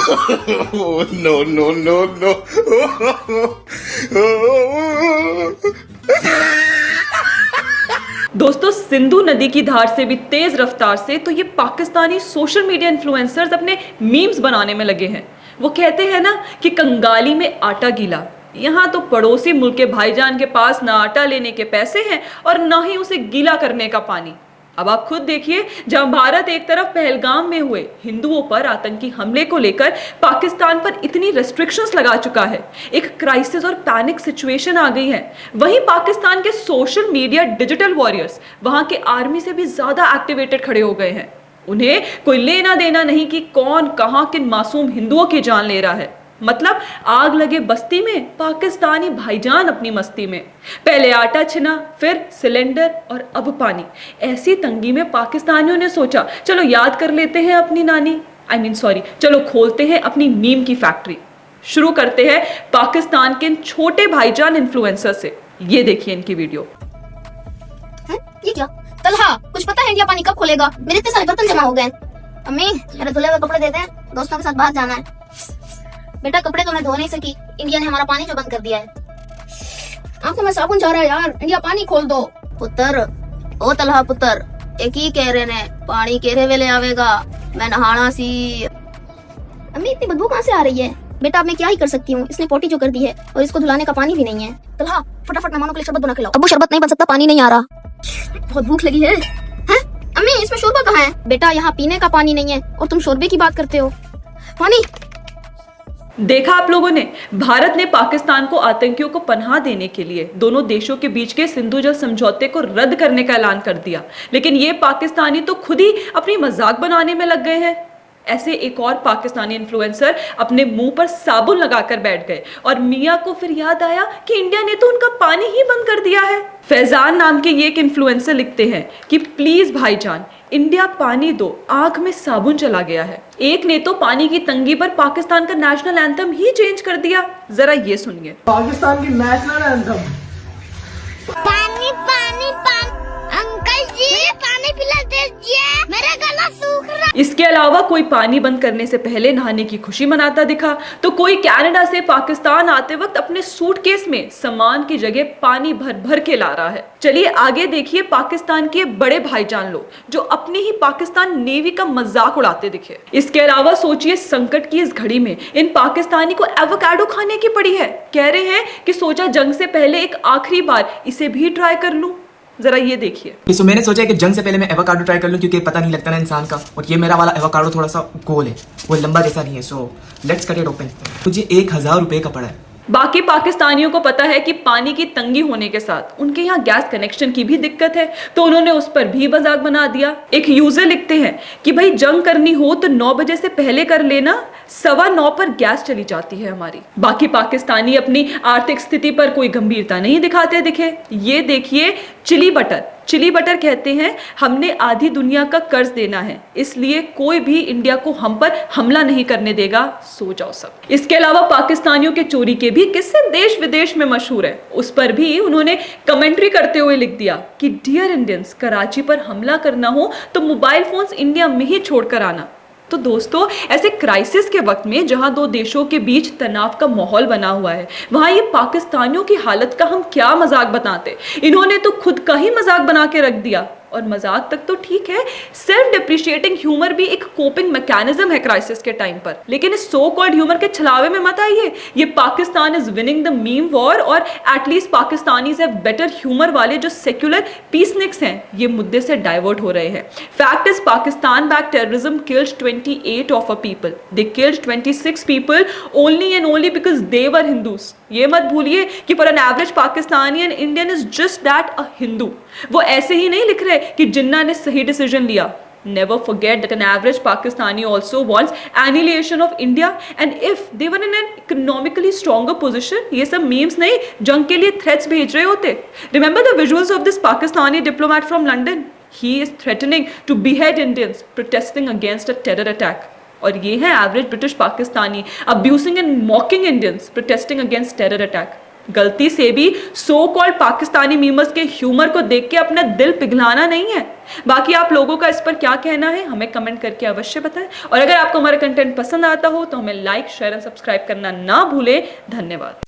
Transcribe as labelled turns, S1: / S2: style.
S1: No, no, no, no.
S2: दोस्तों, सिंधु नदी की धार से भी तेज रफ्तार से तो ये पाकिस्तानी सोशल मीडिया इन्फ्लुएंसर्स अपने मीम्स बनाने में लगे हैं। वो कहते हैं ना कि कंगाली में आटा गीला। यहाँ तो पड़ोसी मुल्क के भाईजान के पास ना आटा लेने के पैसे हैं और ना ही उसे गीला करने का पानी। अब आप खुद देखिए, जहां भारत एक तरफ पहलगाम में हुए हिंदुओं पर आतंकी हमले को लेकर पाकिस्तान पर इतनी रेस्ट्रिक्शंस लगा चुका है, एक क्राइसिस और पैनिक सिचुएशन आ गई है, वहीं पाकिस्तान के सोशल मीडिया डिजिटल वॉरियर्स वहां के आर्मी से भी ज्यादा एक्टिवेटेड खड़े हो गए हैं। उन्हें कोई लेना देना नहीं कि कौन कहां किन मासूम हिंदुओं की जान ले रहा है। मतलब आग लगे बस्ती में पाकिस्तानी भाईजान अपनी मस्ती में। पहले आटा छिना, फिर सिलेंडर और अब पानी। ऐसी तंगी में पाकिस्तानियों ने सोचा, चलो याद कर लेते हैं अपनी नानी, चलो खोलते हैं अपनी मीम की फैक्ट्री। शुरू करते हैं पाकिस्तान के इन छोटे भाईजान इन्फ्लुएंसर से। ये देखिए इनकी वीडियो।
S3: ये क्या तलहा, कुछ पता है इंडिया पानी कब खोलेगा? मेरे इतने सारे बर्तन जमा हो गए। अम्मी, मेरे धुले हुए कपड़े देते हैं, दोस्तों के साथ बाहर जाना है। बेटा, कपड़े तो मैं धो नहीं सकी, इंडिया ने हमारा पानी जो बंद कर दिया है। आंखों में साबुन जा रहा है यार, इंडिया पानी खोल दो। पुत्र, ओ तलहा पुत्र, एक ही कह रहे ने पानी केरे वेले आवेगा, मैं नहाना सी। अम्मी, इतनी बदबू कहाँ से आ रही है? बेटा, अब मैं क्या ही कर सकती हूँ, इसने पोटी जो कर दी है और इसको धुलाने का पानी भी नहीं है। तलहा, फटाफट मेहमानों के लिए शरबत बना के लाओ। अब वो शरबत नहीं बन सकता, पानी नहीं आ रहा। बहुत भूख लगी है। हैं? अम्मी, इसमें शोरबा कहाँ है? बेटा, यहाँ पीने का पानी नहीं है और तुम शोरबे की बात करते हो। पानी।
S2: देखा आप लोगों ने, भारत ने पाकिस्तान को आतंकियों को पनाह देने के लिए दोनों देशों के बीच के सिंधु जल समझौते को रद्द करने का ऐलान कर दिया, लेकिन ये पाकिस्तानी तो खुद ही अपनी मजाक बनाने में लग गए हैं। ऐसे एक और पाकिस्तानी इन्फ्लुएंसर अपने मुंह पर साबुन लगाकर बैठ गए और मियां को फिर याद आया कि इंडिया ने तो उनका पानी ही बंद कर दिया है। फैजान नाम के ये एक इन्फ्लुएंसर लिखते हैं कि प्लीज भाईजान, इंडिया पानी दो, आंख में साबुन चला गया है। एक ने तो पानी की तंगी पर पाकिस्तान का नेशनल एंथम ही चेंज कर दिया। जरा ये सुनिए।
S4: पाकिस्तान की नेशनल एंथम।
S3: पानी पानी पानी, अंकल जी पानी पिला दीजिए, मेरा गला सूख रहा।
S2: इसके अलावा कोई पानी बंद करने से पहले नहाने की खुशी मनाता दिखा, तो कोई कनाडा से पाकिस्तान आते वक्त अपने सूटकेस में सामान की जगह पानी भर भर के ला रहा है। चलिए आगे देखिए पाकिस्तान के बड़े भाईजान लोग जो अपनी ही पाकिस्तान नेवी का मजाक उड़ाते दिखे। इसके अलावा सोचिए, संकट की इस घड़ी में इन पाकिस्तानी को एवोकाडो खाने की पड़ी है। कह रहे हैं कि सोचा जंग से पहले एक आखिरी बार इसे भी ट्राई कर लूं। जरा ये देखिए।
S5: सो मैंने सोचा कि जंग से पहले मैं एवोकाडो ट्राई कर लूं, क्योंकि पता नहीं लगता ना इंसान का, और ये मेरा वाला एवोकाडो थोड़ा सा गोल है, वो लंबा जैसा नहीं है। So let's cut it open. मुझे 1000 रुपए का पड़ा है।
S2: बाकी पाकिस्तानियों को पता है कि पानी की तंगी होने के साथ उनके यहाँ गैस कनेक्शन की भी दिक्कत है, तो उन्होंने उस पर भी मजाक बना दिया। एक यूजर लिखते हैं कि भाई जंग करनी हो तो 9 बजे से पहले कर लेना, 9:15 पर गैस चली जाती है हमारी। बाकी पाकिस्तानी अपनी आर्थिक स्थिति पर कोई गंभीरता नहीं दिखाते दिखे। ये देखिए, चिली बटर कहते हैं हमने आधी दुनिया का कर्ज देना है, इसलिए कोई भी इंडिया को हम पर हमला नहीं करने देगा, सो जाओ सब। इसके अलावा पाकिस्तानियों के चोरी के भी किस्से देश विदेश में मशहूर है। उस पर भी उन्होंने कमेंट्री करते हुए लिख दिया कि डियर इंडियंस, कराची पर हमला करना हो तो मोबाइल फोन्स इंडिया में ही छोड़कर आना। तो दोस्तों, ऐसे क्राइसिस के वक्त में जहां दो देशों के बीच तनाव का माहौल बना हुआ है, वहां ये पाकिस्तानियों की हालत का हम क्या मजाक बनाते। इन्होंने तो खुद का ही मजाक बना के रख दिया। और मजाक तक तो ठीक है, सेल्फ डिप्रिशिएटिंग ह्यूमर भी एक कोपिंग मैकेनिज्म है क्राइसिस के टाइम पर, लेकिन इस सो कॉल्ड ह्यूमर के छलावे में मत आइए। ये Pakistan is winning the meme war, और at least Pakistanis have better humour वाले जो सेक्युलर पीसनिक्स हैं, ये मुद्दे से डाइवर्ट हो रहे हैं। Fact is, Pakistan back terrorism killed 28 of a people, they killed 26 people only and only because they were Hindus. ये मत भूलिए कि for an average Pakistani and Indian is just that, a Hindu. वो ऐसे ही नहीं लिख रहे कि जिन्ना ने सही डिसीजन लिया। Never forget that an average Pakistani also wants annihilation of India, and if they were in an economically stronger position, ये सब memes नहीं, जंग के लिए threats भेज रहे होते। Remember the visuals of this Pakistani diplomat from London? He is threatening to behead Indians protesting against a terror attack. और ये है average British Pakistani abusing and mocking Indians protesting against terror attack. गलती से भी so called Pakistani memers के humour को देख के अपना दिल पिघलाना नहीं है। बाकी आप लोगों का इस पर क्या कहना है हमें कमेंट करके अवश्य बताएं, और अगर आपको हमारा कंटेंट पसंद आता हो तो हमें लाइक, शेयर और सब्सक्राइब करना ना भूलें। धन्यवाद।